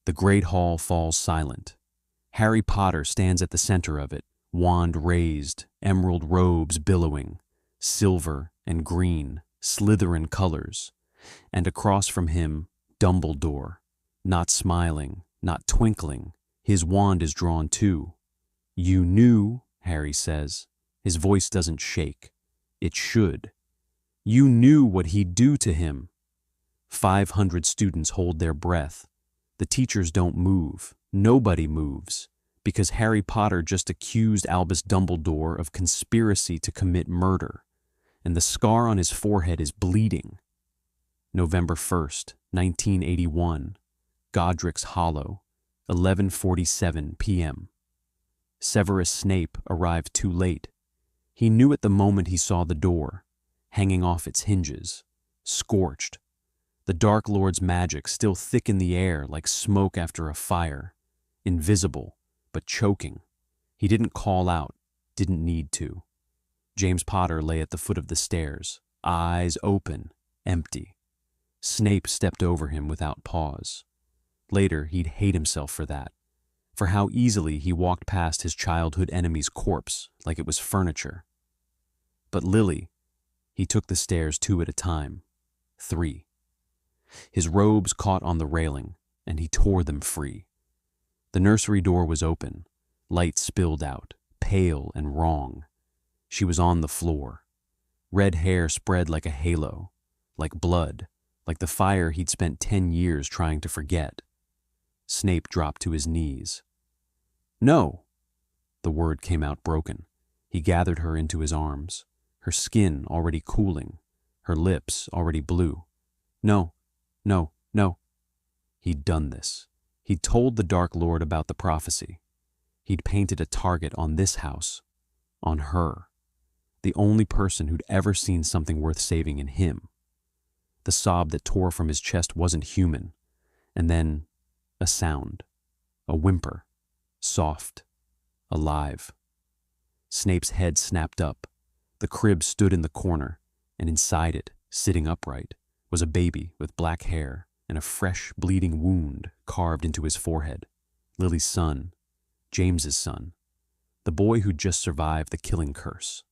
The great hall falls silent. Harry Potter stands at the center of it, wand raised, emerald robes billowing, silver and green, Slytherin colors, and across from him, Dumbledore, not smiling, not twinkling. His wand is drawn too. "You knew," Harry says. His voice doesn't shake. It should. "You knew what he'd do to him." 500 students hold their breath. The teachers don't move. Nobody moves, because Harry Potter just accused Albus Dumbledore of conspiracy to commit murder, and the scar on his forehead is bleeding. November 1st, 1981, Godric's Hollow, 11:47 p.m. Severus Snape arrived too late. He knew at the moment he saw the door, hanging off its hinges, scorched. The Dark Lord's magic still thick in the air like smoke after a fire, invisible, but choking. He didn't call out, didn't need to. James Potter lay at the foot of the stairs, eyes open, empty. Snape stepped over him without pause. Later, he'd hate himself for that, for how easily he walked past his childhood enemy's corpse like it was furniture. But Lily, he took the stairs 2 at a time, 3. His robes caught on the railing, and he tore them free. The nursery door was open, light spilled out, pale and wrong. She was on the floor. Red hair spread like a halo, like blood, like the fire he'd spent 10 years trying to forget. Snape dropped to his knees. "No!" The word came out broken. He gathered her into his arms, her skin already cooling, her lips already blue. "No, no, no." He'd done this. He'd told the Dark Lord about the prophecy. He'd painted a target on this house, on her, the only person who'd ever seen something worth saving in him. The sob that tore from his chest wasn't human. And then, a sound, a whimper, soft, alive. Snape's head snapped up. The crib stood in the corner, and inside it, sitting upright, was a baby with black hair and a fresh, bleeding wound carved into his forehead. Lily's son, James's son, the boy who'd just survived the killing curse.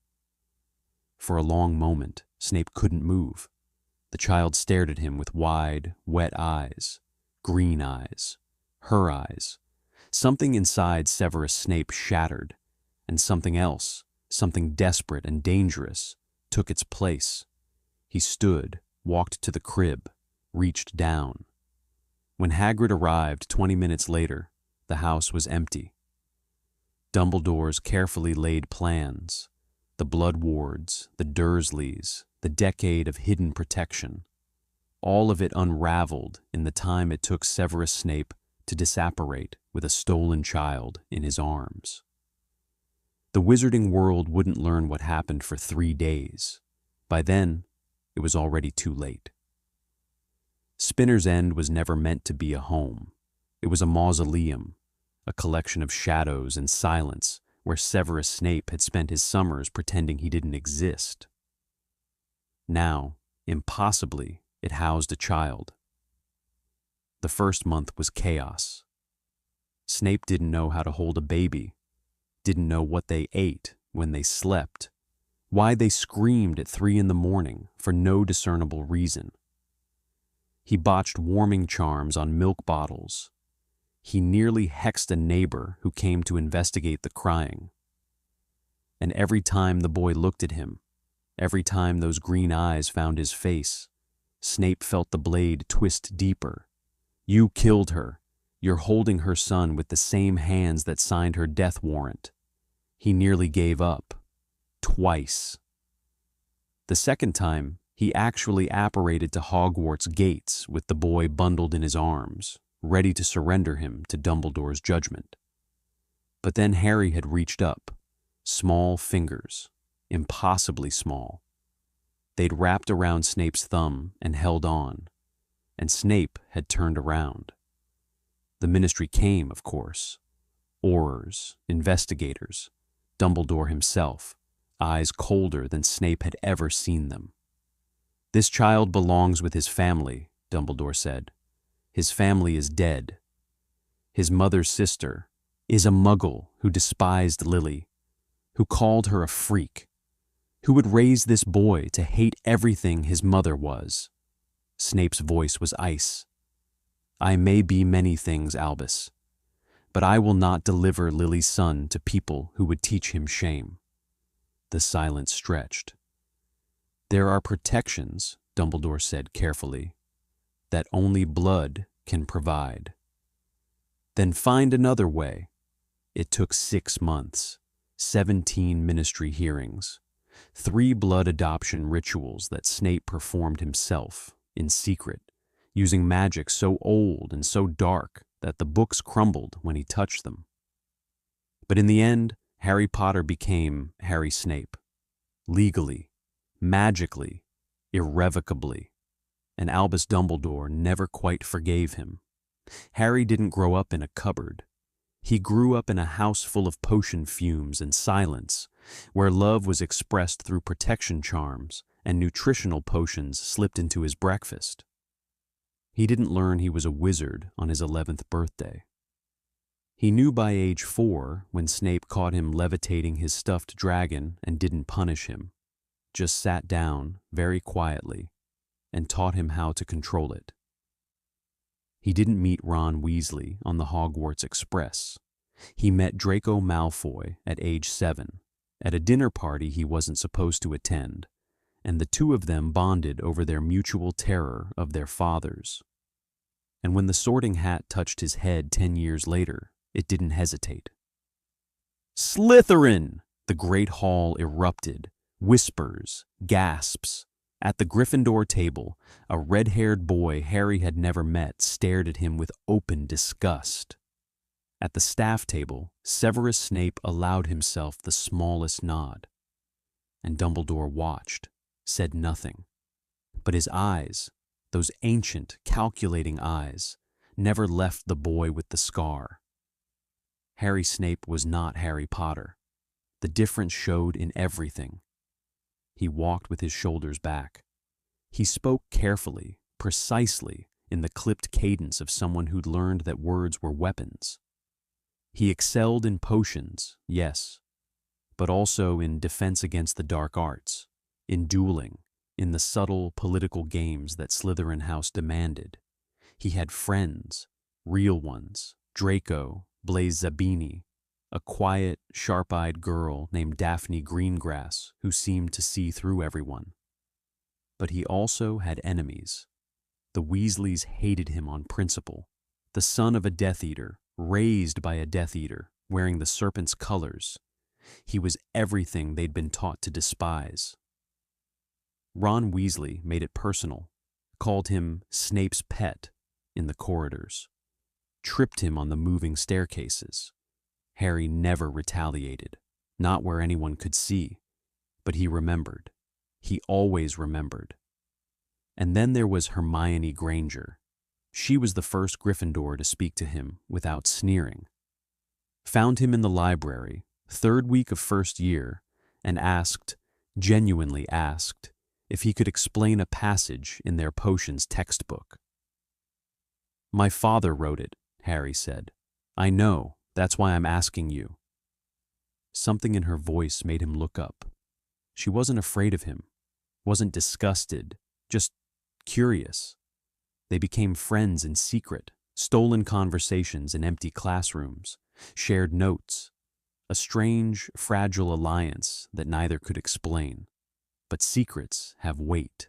For a long moment, Snape couldn't move. The child stared at him with wide, wet eyes, green eyes, her eyes. Something inside Severus Snape shattered, and something else, something desperate and dangerous, took its place. He stood, walked to the crib, reached down. When Hagrid arrived 20 minutes later, the house was empty. Dumbledore's carefully laid plans, the blood wards, the Dursleys, the decade of hidden protection, all of it unraveled in the time it took Severus Snape to disapparate with a stolen child in his arms. The wizarding world wouldn't learn what happened for 3 days. By then, it was already too late. Spinner's End was never meant to be a home. It was a mausoleum, a collection of shadows and silence where Severus Snape had spent his summers pretending he didn't exist. Now, impossibly, it housed a child. The first month was chaos. Snape didn't know how to hold a baby, didn't know what they ate, when they slept, why they screamed at 3 a.m. for no discernible reason. He botched warming charms on milk bottles. He nearly hexed a neighbor who came to investigate the crying. And every time the boy looked at him, every time those green eyes found his face, Snape felt the blade twist deeper. You killed her. You're holding her son with the same hands that signed her death warrant. He nearly gave up. Twice. The second time, he actually apparated to Hogwarts gates with the boy bundled in his arms, ready to surrender him to Dumbledore's judgment. But then Harry had reached up, small fingers, impossibly small. They'd wrapped around Snape's thumb and held on, and Snape had turned around. The Ministry came, of course. Aurors, investigators, Dumbledore himself, eyes colder than Snape had ever seen them. This child belongs with his family, Dumbledore said. His family is dead. his mother's sister, is a muggle who despised Lily, who called her a freak, who would raise this boy to hate everything his mother was. Snape's voice was ice. I may be many things, Albus, but I will not deliver Lily's son to people who would teach him shame. The silence stretched. There are protections, Dumbledore said carefully, that only blood can provide. Then find another way. It took 6 months, 17 ministry hearings, 3 blood adoption rituals that Snape performed himself, in secret, using magic so old and so dark that the books crumbled when he touched them. But in the end, Harry Potter became Harry Snape, legally, magically, irrevocably, and Albus Dumbledore never quite forgave him. Harry didn't grow up in a cupboard. He grew up in a house full of potion fumes and silence, where love was expressed through protection charms and nutritional potions slipped into his breakfast. He didn't learn he was a wizard on his 11th birthday. He knew by age 4 when Snape caught him levitating his stuffed dragon and didn't punish him, just sat down very quietly and taught him how to control it. He didn't meet Ron Weasley on the Hogwarts Express. He met Draco Malfoy at age 7, at a dinner party he wasn't supposed to attend, and the two of them bonded over their mutual terror of their fathers. And when the Sorting Hat touched his head 10 years later, it didn't hesitate. Slytherin! The great hall erupted. Whispers, gasps. At the Gryffindor table, a red-haired boy Harry had never met stared at him with open disgust. At the staff table, Severus Snape allowed himself the smallest nod. And Dumbledore watched, said nothing. But his eyes, those ancient, calculating eyes, never left the boy with the scar. Harry Snape was not Harry Potter. The difference showed in everything. He walked with his shoulders back. He spoke carefully, precisely, in the clipped cadence of someone who'd learned that words were weapons. He excelled in potions, yes, but also in defense against the dark arts, in dueling, in the subtle political games that Slytherin House demanded. He had friends, real ones, Draco, Blaise Zabini, a quiet, sharp-eyed girl named Daphne Greengrass who seemed to see through everyone. But he also had enemies. The Weasleys hated him on principle. The son of a Death Eater, raised by a Death Eater, wearing the serpent's colors. He was everything they'd been taught to despise. Ron Weasley made it personal, called him Snape's pet in the corridors, tripped him on the moving staircases. Harry never retaliated, not where anyone could see, but he remembered. He always remembered. And then there was Hermione Granger. She was the first Gryffindor to speak to him without sneering. Found him in the library, 3rd week of 1st year, and asked, genuinely asked, if he could explain a passage in their potions textbook. My father wrote it, Harry said. I know. That's why I'm asking you. Something in her voice made him look up. She wasn't afraid of him, wasn't disgusted, just curious. They became friends in secret, stolen conversations in empty classrooms, shared notes, a strange, fragile alliance that neither could explain. But secrets have weight,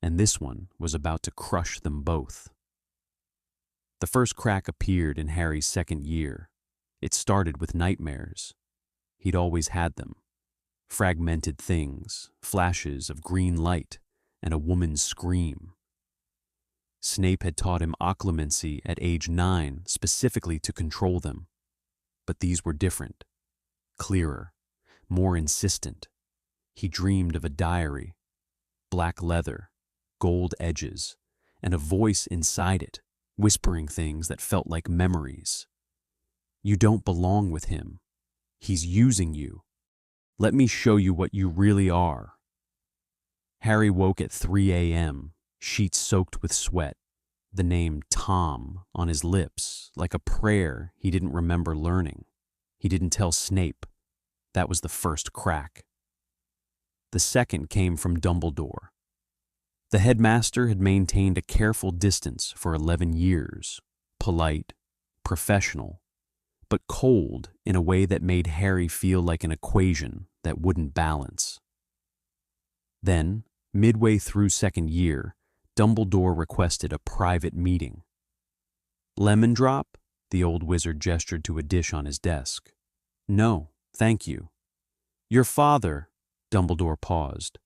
and this one was about to crush them both. The first crack appeared in Harry's 2nd year. It started with nightmares. He'd always had them. Fragmented things, flashes of green light, and a woman's scream. Snape had taught him occlumency at age 9 specifically to control them. But these were different, clearer, more insistent. He dreamed of a diary, black leather, gold edges, and a voice inside it, whispering things that felt like memories. You don't belong with him. He's using you. Let me show you what you really are. Harry woke at 3 a.m., sheets soaked with sweat, the name Tom on his lips, like a prayer he didn't remember learning. He didn't tell Snape. That was the first crack. The second came from Dumbledore. The headmaster had maintained a careful distance for 11 years, polite, professional, but cold in a way that made Harry feel like an equation that wouldn't balance. Then, midway through second year, Dumbledore requested a private meeting. "Lemon drop?" The old wizard gestured to a dish on his desk. "No, thank you." "Your father," Dumbledore paused.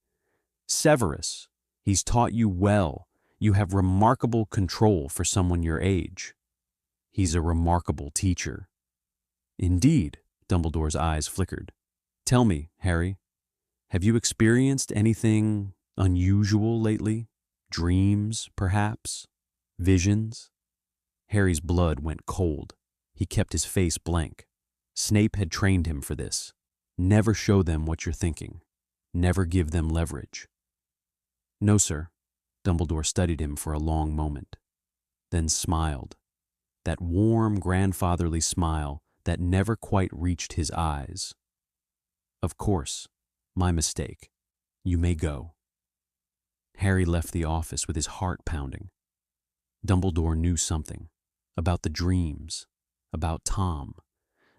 "Severus, he's taught you well. You have remarkable control for someone your age." "He's a remarkable teacher." "Indeed," Dumbledore's eyes flickered. "Tell me, Harry, have you experienced anything unusual lately? Dreams, perhaps? Visions?" Harry's blood went cold. He kept his face blank. Snape had trained him for this. Never show them what you're thinking. Never give them leverage. "No, sir." Dumbledore studied him for a long moment, then smiled. That warm, grandfatherly smile that never quite reached his eyes. "Of course, my mistake. You may go." Harry left the office with his heart pounding. Dumbledore knew something about the dreams, about Tom,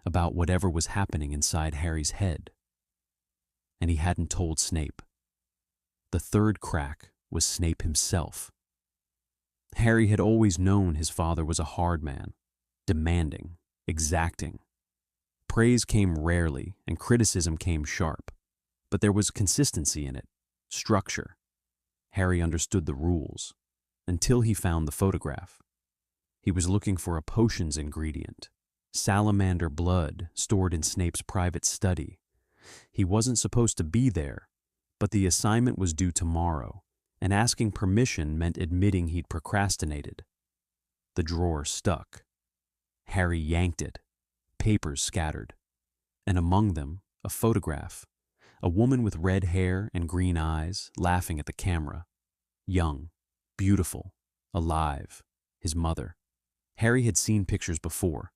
about whatever was happening inside Harry's head. And he hadn't told Snape. The third crack was Snape himself. Harry had always known his father was a hard man, demanding, exacting. Praise came rarely and criticism came sharp, but there was consistency in it, structure. Harry understood the rules, until he found the photograph. He was looking for a potions ingredient, salamander blood stored in Snape's private study. He wasn't supposed to be there, but the assignment was due tomorrow, and asking permission meant admitting he'd procrastinated. The drawer stuck. Harry yanked it, papers scattered, and among them, a photograph. A woman with red hair and green eyes, laughing at the camera. Young, beautiful, alive, his mother. Harry had seen pictures before.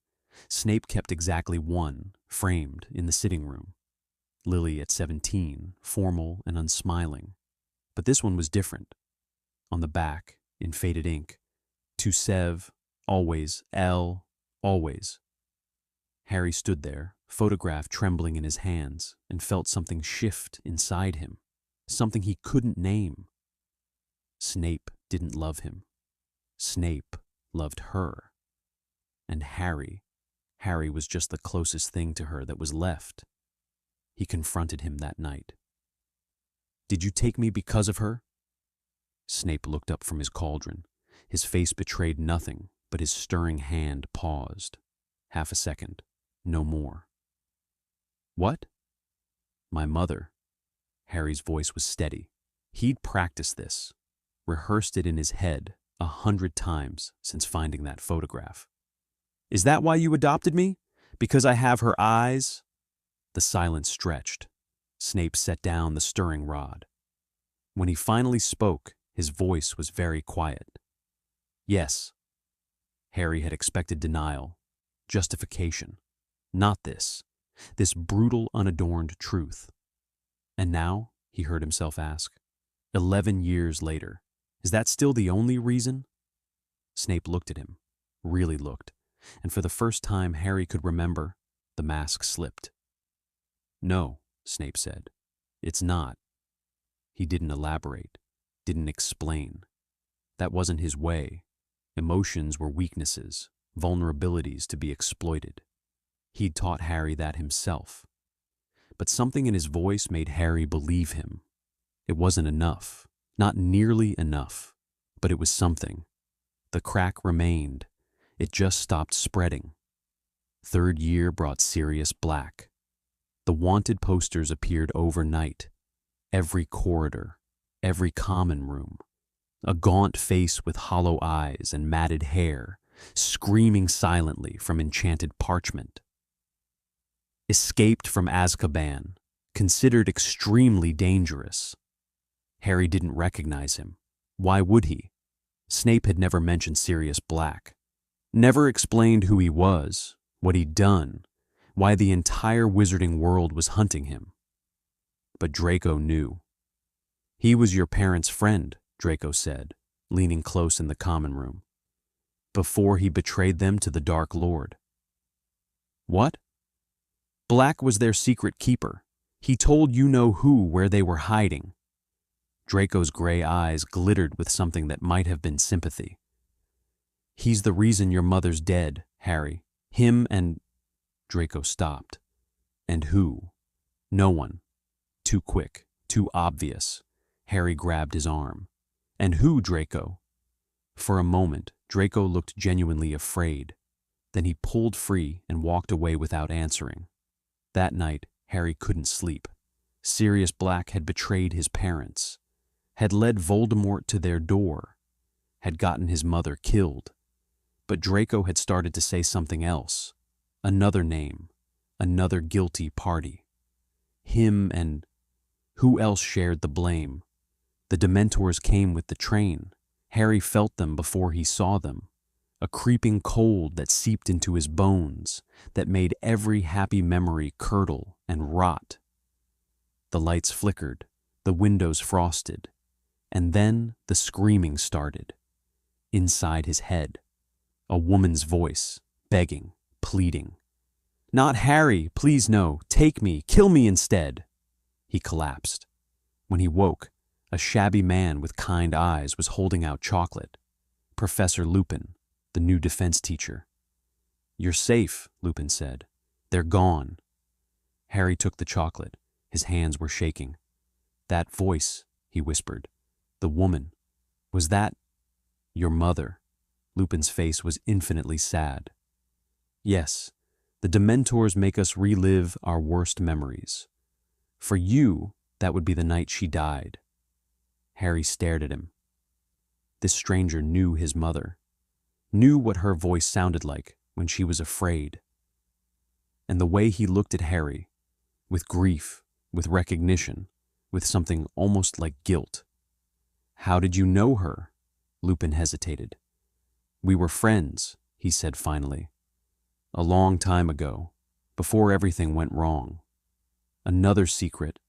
Snape kept exactly one, framed in the sitting room. Lily at 17, formal and unsmiling. But this one was different. On the back, in faded ink, "To Sev, always, L, always." Harry stood there, photograph trembling in his hands, and felt something shift inside him, something he couldn't name. Snape didn't love him. Snape loved her. And Harry was just the closest thing to her that was left. He confronted him that night. "Did you take me because of her?" Snape looked up from his cauldron. His face betrayed nothing, but his stirring hand paused. Half a second, no more. "What?" "My mother." Harry's voice was steady. He'd practiced this, rehearsed it in his head 100 times since finding that photograph. "Is that why you adopted me? Because I have her eyes?" The silence stretched. Snape set down the stirring rod. When he finally spoke, his voice was very quiet. "Yes." Harry had expected denial, justification. Not this brutal, unadorned truth. And now, he heard himself ask, 11 years later, is that still the only reason? Snape looked at him, really looked, and for the first time Harry could remember, the mask slipped. "No," Snape said, "it's not." He didn't elaborate, didn't explain. That wasn't his way. Emotions were weaknesses, vulnerabilities to be exploited. He'd taught Harry that himself. But something in his voice made Harry believe him. It wasn't enough, not nearly enough, but it was something. The crack remained. It just stopped spreading. Third year brought Sirius Black. The wanted posters appeared overnight. Every corridor, every common room. A gaunt face with hollow eyes and matted hair, screaming silently from enchanted parchment. Escaped from Azkaban, considered extremely dangerous. Harry didn't recognize him. Why would he? Snape had never mentioned Sirius Black, never explained who he was, what he'd done, why the entire wizarding world was hunting him. But Draco knew. "He was your parents' friend," Draco said, leaning close in the common room, "before he betrayed them to the Dark Lord." "What?" "Black was their secret keeper. He told you-know-who where they were hiding." Draco's gray eyes glittered with something that might have been sympathy. "He's the reason your mother's dead, Harry. Him and—" Draco stopped. "And who?" "No one." Too quick, too obvious. Harry grabbed his arm. "And who, Draco?" For a moment, Draco looked genuinely afraid. Then he pulled free and walked away without answering. That night, Harry couldn't sleep. Sirius Black had betrayed his parents, had led Voldemort to their door, had gotten his mother killed. But Draco had started to say something else. Another name, another guilty party. Him and who else shared the blame? The Dementors came with the train. Harry felt them before he saw them. A creeping cold that seeped into his bones, that made every happy memory curdle and rot. The lights flickered, the windows frosted, and then the screaming started. Inside his head, a woman's voice, begging, pleading. "Not Harry, please no, take me, kill me instead." He collapsed. When he woke, a shabby man with kind eyes was holding out chocolate. Professor Lupin, the new defense teacher. "You're safe," Lupin said. "They're gone." Harry took the chocolate. His hands were shaking. "That voice," he whispered. "The woman. Was that your mother?" Lupin's face was infinitely sad. "Yes, the Dementors make us relive our worst memories. For you, that would be the night she died." Harry stared at him. This stranger knew his mother, knew what her voice sounded like when she was afraid. And the way he looked at Harry, with grief, with recognition, with something almost like guilt. "How did you know her?" Lupin hesitated. "We were friends," he said finally. "A long time ago, before everything went wrong. Another secret,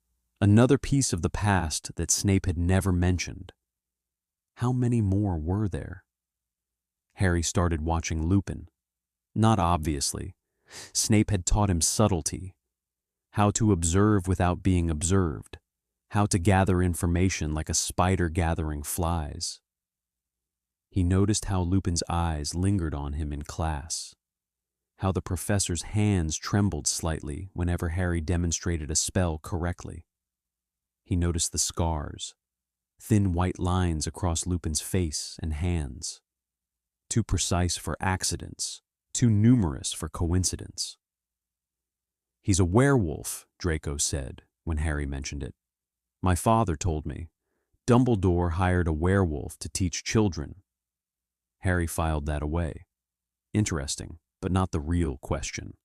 another piece of the past that Snape had never mentioned. How many more were there?" Harry started watching Lupin. Not obviously. Snape had taught him subtlety, how to observe without being observed, how to gather information like a spider gathering flies. He noticed how Lupin's eyes lingered on him in class, how the professor's hands trembled slightly whenever Harry demonstrated a spell correctly. He noticed the scars, thin white lines across Lupin's face and hands. Too precise for accidents, too numerous for coincidence. "He's a werewolf," Draco said when Harry mentioned it. "My father told me. Dumbledore hired a werewolf to teach children." Harry filed that away. Interesting, but not the real question.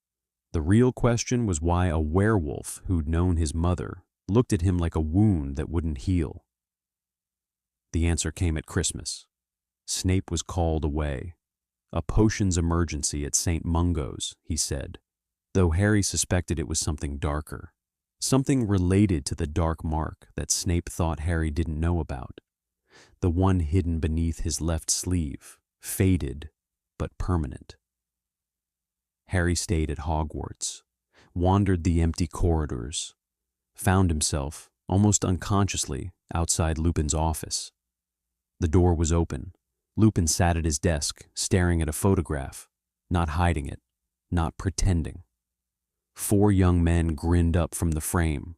The real question was why a werewolf who'd known his mother looked at him like a wound that wouldn't heal. The answer came at Christmas. Snape was called away. A potions emergency at St. Mungo's, he said, though Harry suspected it was something darker, something related to the dark mark that Snape thought Harry didn't know about, the one hidden beneath his left sleeve, faded but permanent. Harry stayed at Hogwarts, wandered the empty corridors, found himself, almost unconsciously, outside Lupin's office. The door was open. Lupin sat at his desk, staring at a photograph, not hiding it, not pretending. 4 young men grinned up from the frame,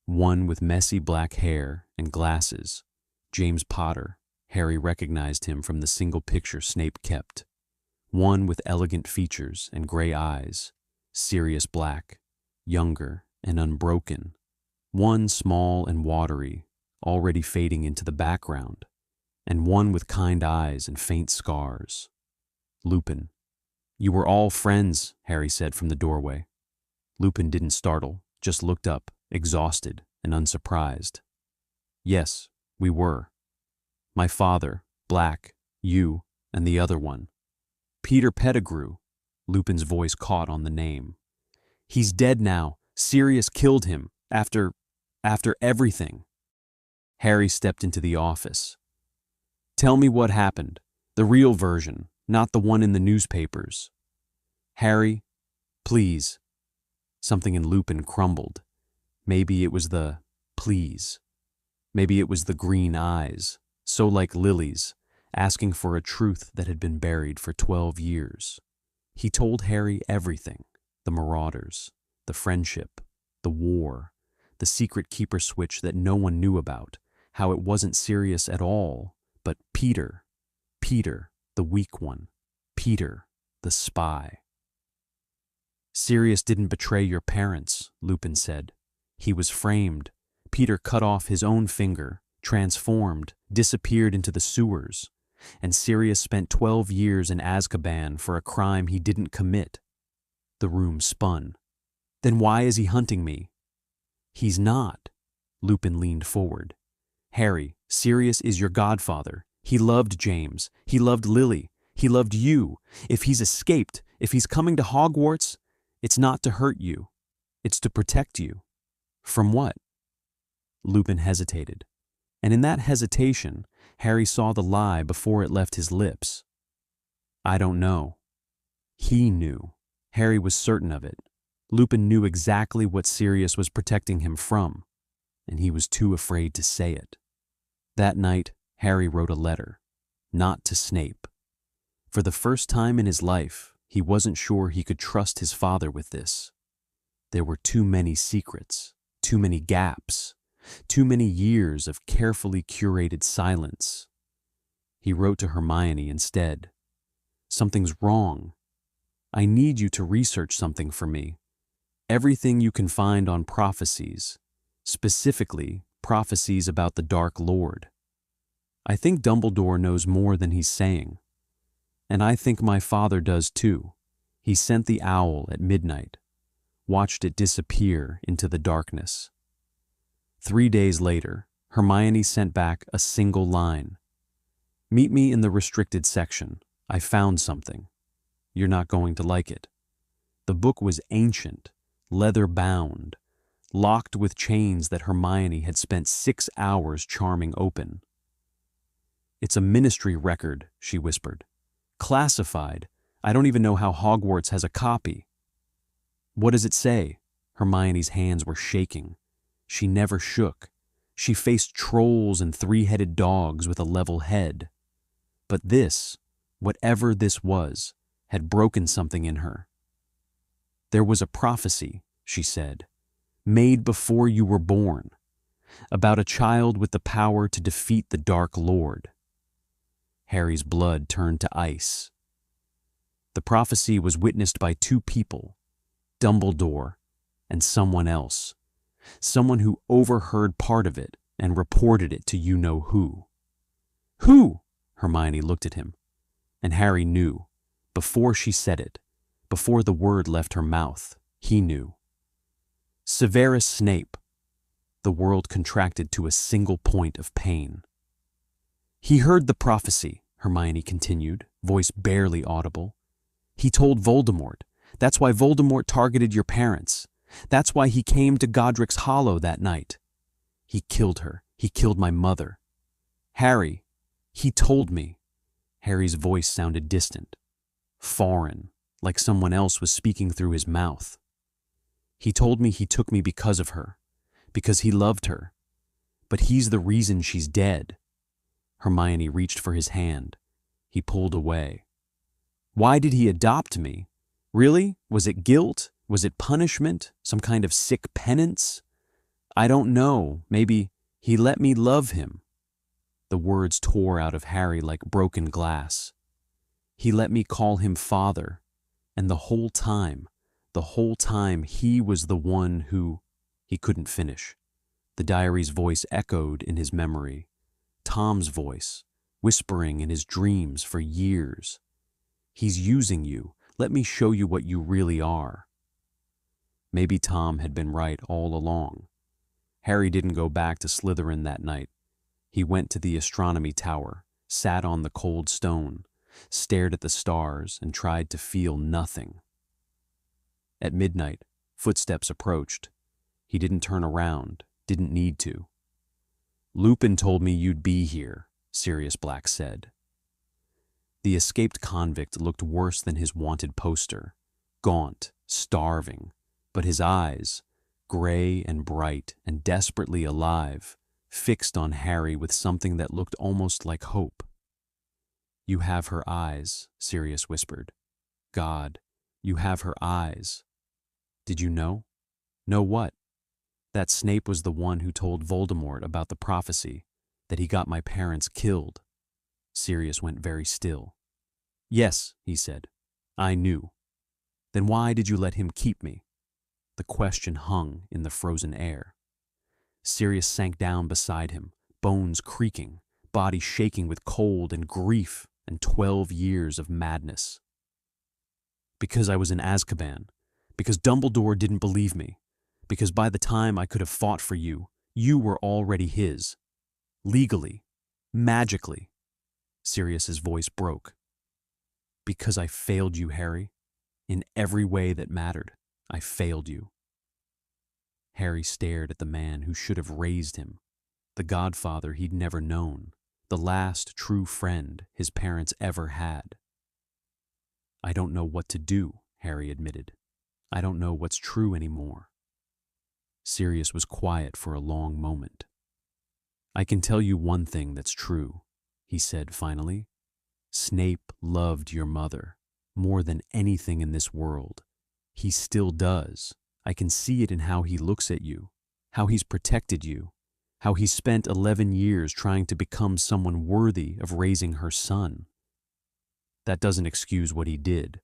one with messy black hair and glasses. James Potter. Harry recognized him from the single picture Snape kept. One with elegant features and gray eyes, Sirius Black, younger and unbroken. One small and watery, already fading into the background, and one with kind eyes and faint scars. Lupin. "You were all friends," Harry said from the doorway. Lupin didn't startle, just looked up, exhausted and unsurprised. "Yes, we were. My father, Black, You and the other one. Peter Pettigrew. Lupin's voice caught on the name. He's dead now. Sirius killed him after everything. Harry stepped into the office. Tell me what happened. The real version, not the one in the newspapers. Harry, please. Something in Lupin crumbled. Maybe it was the please. Maybe it was the green eyes, so like lilies, asking for a truth that had been buried for 12 years. He told Harry everything, the marauders, the friendship, the war, the secret keeper switch that no one knew about, how it wasn't Sirius at all, but Peter, the weak one, Peter, the spy. Sirius didn't betray your parents, Lupin said. He was framed. Peter cut off his own finger, transformed, disappeared into the sewers, and Sirius spent 12 years in Azkaban for a crime he didn't commit. The room spun. Then why is he hunting me? He's not. Lupin leaned forward. Harry, Sirius is your godfather. He loved James. He loved Lily. He loved you. If he's escaped, if he's coming to Hogwarts, it's not to hurt you. It's to protect you. From what? Lupin hesitated. And in that hesitation, Harry saw the lie before it left his lips. I don't know. He knew. Harry was certain of it. Lupin knew exactly what Sirius was protecting him from, and he was too afraid to say it. That night, Harry wrote a letter, not to Snape. For the first time in his life, he wasn't sure he could trust his father with this. There were too many secrets, too many gaps, too many years of carefully curated silence. He wrote to Hermione instead. Something's wrong. I need you to research something for me. Everything you can find on prophecies, specifically prophecies about the Dark Lord. I think Dumbledore knows more than he's saying. And I think my father does too. He sent the owl at midnight, watched it disappear into the darkness. 3 days later, Hermione sent back a single line. Meet me in the restricted section. I found something. You're not going to like it. The book was ancient, leather-bound, locked with chains that Hermione had spent 6 hours charming open. It's a ministry record, she whispered. Classified. I don't even know how Hogwarts has a copy. What does it say? Hermione's hands were shaking. She never shook. She faced trolls and 3-headed dogs with a level head. But this, whatever this was, had broken something in her. There was a prophecy, she said, made before you were born, about a child with the power to defeat the Dark Lord. Harry's blood turned to ice. The prophecy was witnessed by 2 people, Dumbledore and someone else, someone who overheard part of it and reported it to you-know-who. Who? Hermione looked at him, and Harry knew, before she said it, before the word left her mouth, he knew. Severus Snape. The world contracted to a single point of pain. He heard the prophecy, Hermione continued, voice barely audible. He told Voldemort. That's why Voldemort targeted your parents. That's why he came to Godric's Hollow that night. He killed her. He killed my mother. Harry, he told me. Harry's voice sounded distant, foreign, like someone else was speaking through his mouth. He told me he took me because of her, because he loved her. But he's the reason she's dead. Hermione reached for his hand. He pulled away. Why did he adopt me? Really? Was it guilt? Was it punishment? Some kind of sick penance? I don't know. Maybe he let me love him. The words tore out of Harry like broken glass. He let me call him father. And the whole time he was the one who... He couldn't finish. The diary's voice echoed in his memory. Tom's voice, whispering in his dreams for years. He's using you. Let me show you what you really are. Maybe Tom had been right all along. Harry didn't go back to Slytherin that night. He went to the astronomy tower, sat on the cold stone, stared at the stars, and tried to feel nothing. At midnight, footsteps approached. He didn't turn around, didn't need to. "Lupin told me you'd be here," Sirius Black said. The escaped convict looked worse than his wanted poster, gaunt, starving, but his eyes, gray and bright and desperately alive, fixed on Harry with something that looked almost like hope. "You have her eyes," Sirius whispered. "God, you have her eyes. Did you know?" "Know what?" "That Snape was the one who told Voldemort about the prophecy, that he got my parents killed." Sirius went very still. "Yes," he said. "I knew." "Then why did you let him keep me?" The question hung in the frozen air. Sirius sank down beside him, bones creaking, body shaking with cold and grief and 12 years of madness. "Because I was in Azkaban. Because Dumbledore didn't believe me. Because by the time I could have fought for you, you were already his. Legally. Magically." Sirius's voice broke. "Because I failed you, Harry. In every way that mattered, I failed you." Harry stared at the man who should have raised him, the godfather he'd never known, the last true friend his parents ever had. "I don't know what to do," Harry admitted. "I don't know what's true anymore." Sirius was quiet for a long moment. "I can tell you one thing that's true," he said finally. "Snape loved your mother more than anything in this world. He still does. I can see it in how he looks at you, how he's protected you, how he spent 11 years trying to become someone worthy of raising her son. That doesn't excuse what he did."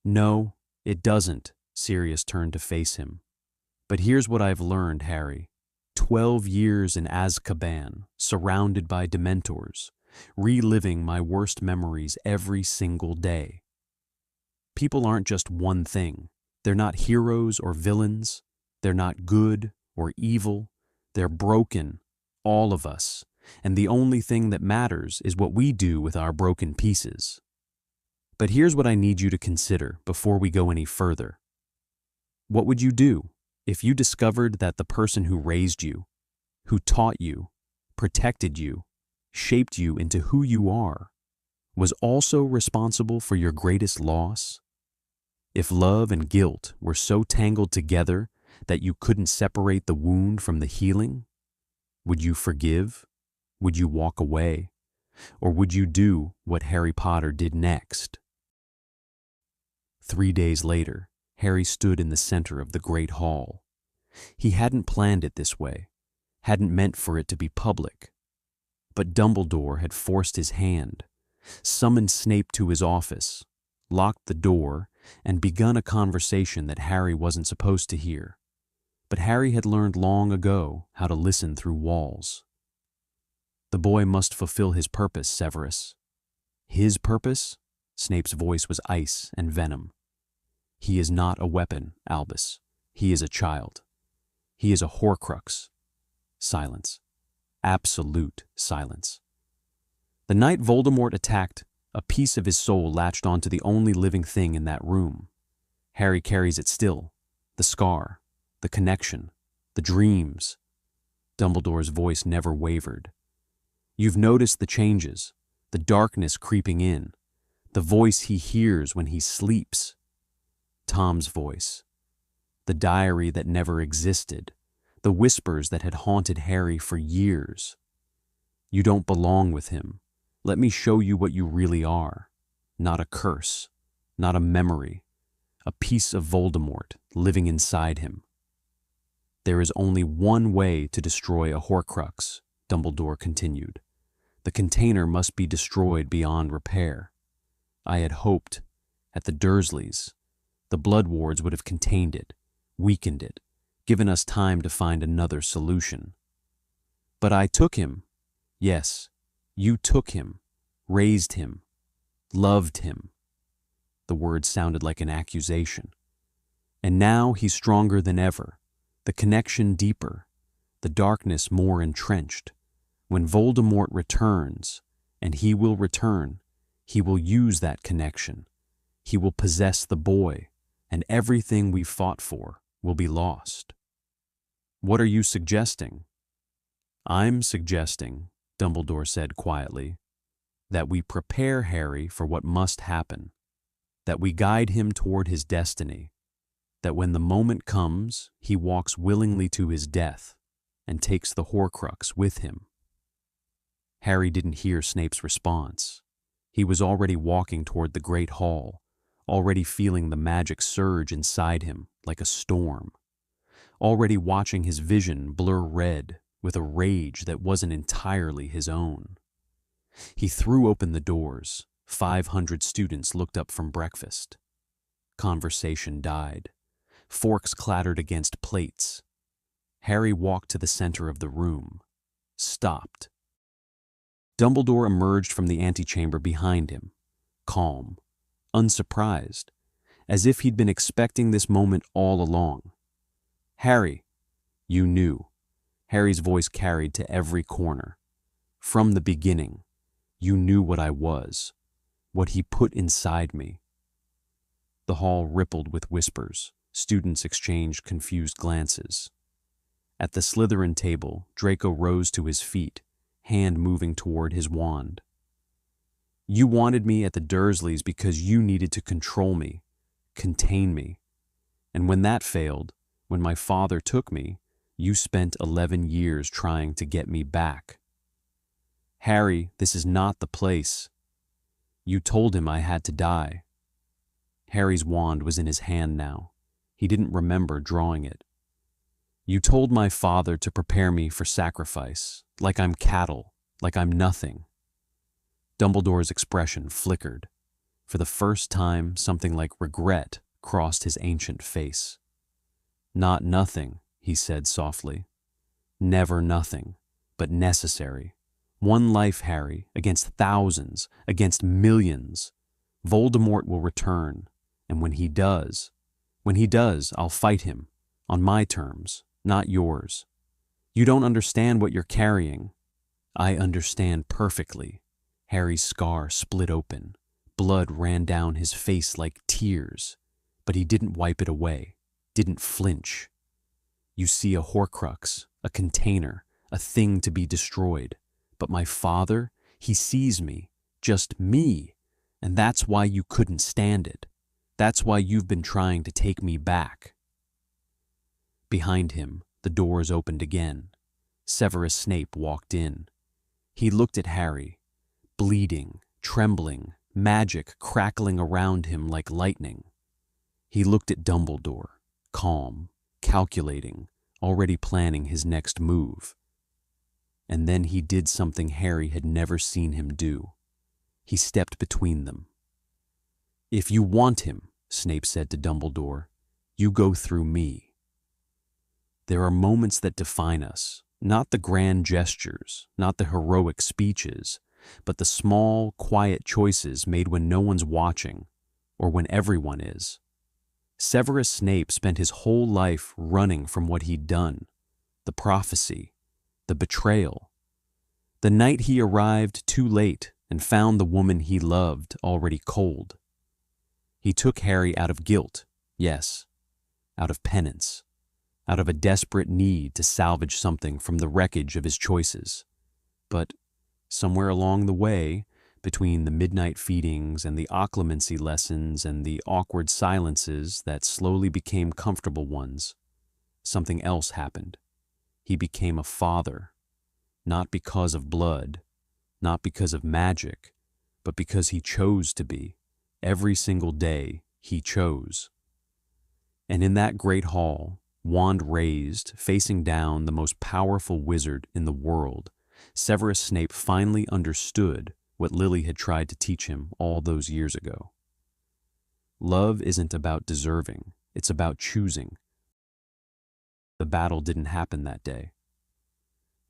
"No, it doesn't." Sirius turned to face him. "But here's what I've learned, Harry. 12 years in Azkaban, surrounded by Dementors, reliving my worst memories every single day. People aren't just one thing. They're not heroes or villains. They're not good or evil. They're broken, all of us. And the only thing that matters is what we do with our broken pieces. But here's what I need you to consider before we go any further. What would you do if you discovered that the person who raised you, who taught you, protected you, shaped you into who you are, was also responsible for your greatest loss? If love and guilt were so tangled together that you couldn't separate the wound from the healing, would you forgive? Would you walk away? Or would you do what Harry Potter did next?" 3 days later, Harry stood in the center of the Great Hall. He hadn't planned it this way, hadn't meant for it to be public. But Dumbledore had forced his hand, summoned Snape to his office, locked the door, and begun a conversation that Harry wasn't supposed to hear. But Harry had learned long ago how to listen through walls. "The boy must fulfill his purpose, Severus." "His purpose?" Snape's voice was ice and venom. "He is not a weapon, Albus. He is a child. He is a Horcrux." Silence. Absolute silence. "The night Voldemort attacked, a piece of his soul latched onto the only living thing in that room. Harry carries it still. The scar, the connection, the dreams." Dumbledore's voice never wavered. "You've noticed the changes, the darkness creeping in, the voice he hears when he sleeps. Tom's voice. The diary that never existed, the whispers that had haunted Harry for years. You don't belong with him. Let me show you what you really are. Not a curse, not a memory, a piece of Voldemort living inside him." "There is only one way to destroy a Horcrux," Dumbledore continued. "The container must be destroyed beyond repair. I had hoped, at the Dursleys, the Blood Wards would have contained it, weakened it, given us time to find another solution. But I took him. Yes, you took him, raised him, loved him." The word sounded like an accusation. "And now he's stronger than ever, the connection deeper, the darkness more entrenched. When Voldemort returns, And he will return. He will use that connection. He will possess the boy, and everything we fought for will be lost. What are you suggesting? I'm suggesting, Dumbledore said quietly, that we prepare Harry for what must happen, that we guide him toward his destiny, that when the moment comes, he walks willingly to his death and takes the Horcrux with him. Harry didn't hear Snape's response. He was already walking toward the Great Hall, already feeling the magic surge inside him like a storm, already watching his vision blur red with a rage that wasn't entirely his own. He threw open the doors. 500 students looked up from breakfast. Conversation died. Forks clattered against plates. Harry walked to the center of the room, stopped. Dumbledore emerged from the antechamber behind him, calm, unsurprised, as if he'd been expecting this moment all along. Harry, you knew. Harry's voice carried to every corner. From the beginning, you knew what I was, what he put inside me. The hall rippled with whispers. Students exchanged confused glances. At the Slytherin table, Draco rose to his feet, hand moving toward his wand. You wanted me at the Dursleys because you needed to control me, contain me. And when that failed, when my father took me, you spent 11 years trying to get me back. Harry, this is not the place. You told him I had to die. Harry's wand was in his hand now. He didn't remember drawing it. You told my father to prepare me for sacrifice, like I'm cattle, like I'm nothing. Dumbledore's expression flickered. For the first time, something like regret crossed his ancient face. Not nothing, he said softly. Never nothing, but necessary. One life, Harry, against thousands, against millions. Voldemort will return, and when he does, I'll fight him, on my terms, not yours. You don't understand what you're carrying. I understand perfectly. Harry's scar split open. Blood ran down his face like tears, but he didn't wipe it away, didn't flinch. You see a Horcrux, a container, a thing to be destroyed. But my father, he sees me, just me, and that's why you couldn't stand it. That's why you've been trying to take me back. Behind him, the doors opened again. Severus Snape walked in. He looked at Harry, bleeding, trembling, magic crackling around him like lightning. He looked at Dumbledore, calm, calculating, already planning his next move. And then he did something Harry had never seen him do. He stepped between them. If you want him, Snape said to Dumbledore, you go through me. There are moments that define us, not the grand gestures, not the heroic speeches, but the small, quiet choices made when no one's watching, or when everyone is. Severus Snape spent his whole life running from what he'd done, the prophecy, the betrayal. The night he arrived too late and found the woman he loved already cold. He took Harry out of guilt, yes, out of penance, out of a desperate need to salvage something from the wreckage of his choices. But somewhere along the way, between the midnight feedings and the occlumency lessons and the awkward silences that slowly became comfortable ones, something else happened. He became a father, not because of blood, not because of magic, but because he chose to be. Every single day, he chose. And in that great hall, wand raised, facing down the most powerful wizard in the world, Severus Snape finally understood what Lily had tried to teach him all those years ago. Love isn't about deserving, it's about choosing. The battle didn't happen that day.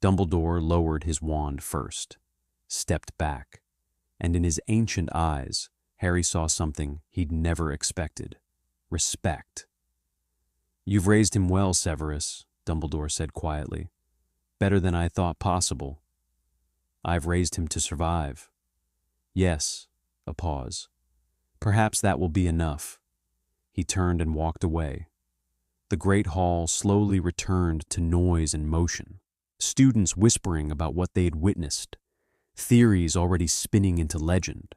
Dumbledore lowered his wand first, stepped back, and in his ancient eyes, Harry saw something he'd never expected: respect. You've raised him well, Severus, Dumbledore said quietly. Better than I thought possible. I've raised him to survive. Yes. A pause. Perhaps that will be enough. He turned and walked away. The great hall slowly returned to noise and motion. Students whispering about what they had witnessed. Theories already spinning into legend.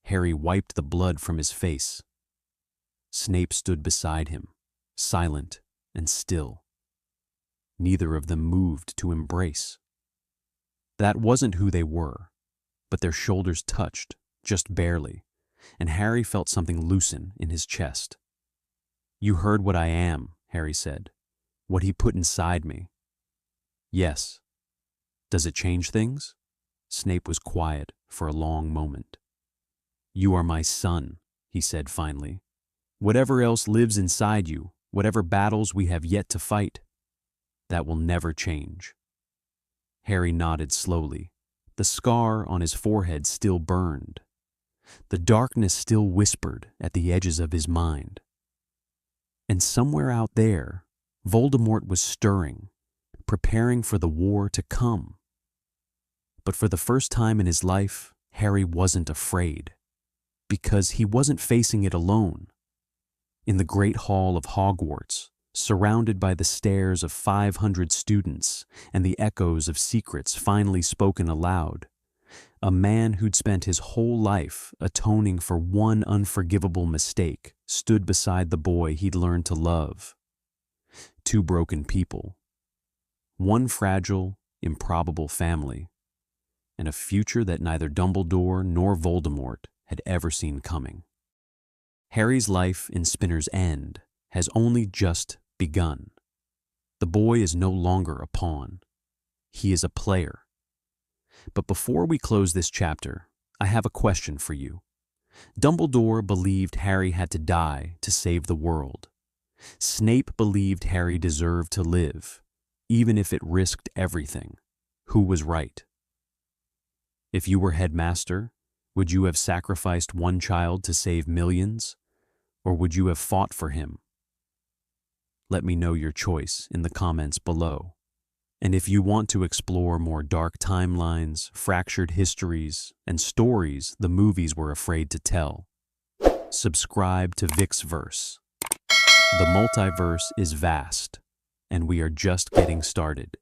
Harry wiped the blood from his face. Snape stood beside him, silent and still. Neither of them moved to embrace. That wasn't who they were, but their shoulders touched, just barely, and Harry felt something loosen in his chest. "You heard what I am," Harry said. "What he put inside me." "Yes." "Does it change things?" Snape was quiet for a long moment. "You are my son," he said finally. "Whatever else lives inside you, whatever battles we have yet to fight, that will never change." Harry nodded slowly. The scar on his forehead still burned. The darkness still whispered at the edges of his mind. And somewhere out there, Voldemort was stirring, preparing for the war to come. But for the first time in his life, Harry wasn't afraid, because he wasn't facing it alone. In the great hall of Hogwarts, surrounded by the stares of 500 students and the echoes of secrets finally spoken aloud, a man who'd spent his whole life atoning for one unforgivable mistake stood beside the boy he'd learned to love. Two broken people, one fragile, improbable family, and a future that neither Dumbledore nor Voldemort had ever seen coming. Harry's life in Spinner's End has only just begun. The boy is no longer a pawn. He is a player. But before we close this chapter, I have a question for you. Dumbledore believed Harry had to die to save the world. Snape believed Harry deserved to live, even if it risked everything. Who was right? If you were headmaster, would you have sacrificed one child to save millions, or would you have fought for him? Let me know your choice in the comments below. And if you want to explore more dark timelines, fractured histories, and stories the movies were afraid to tell, subscribe to VictsVerse. The multiverse is vast, and we are just getting started.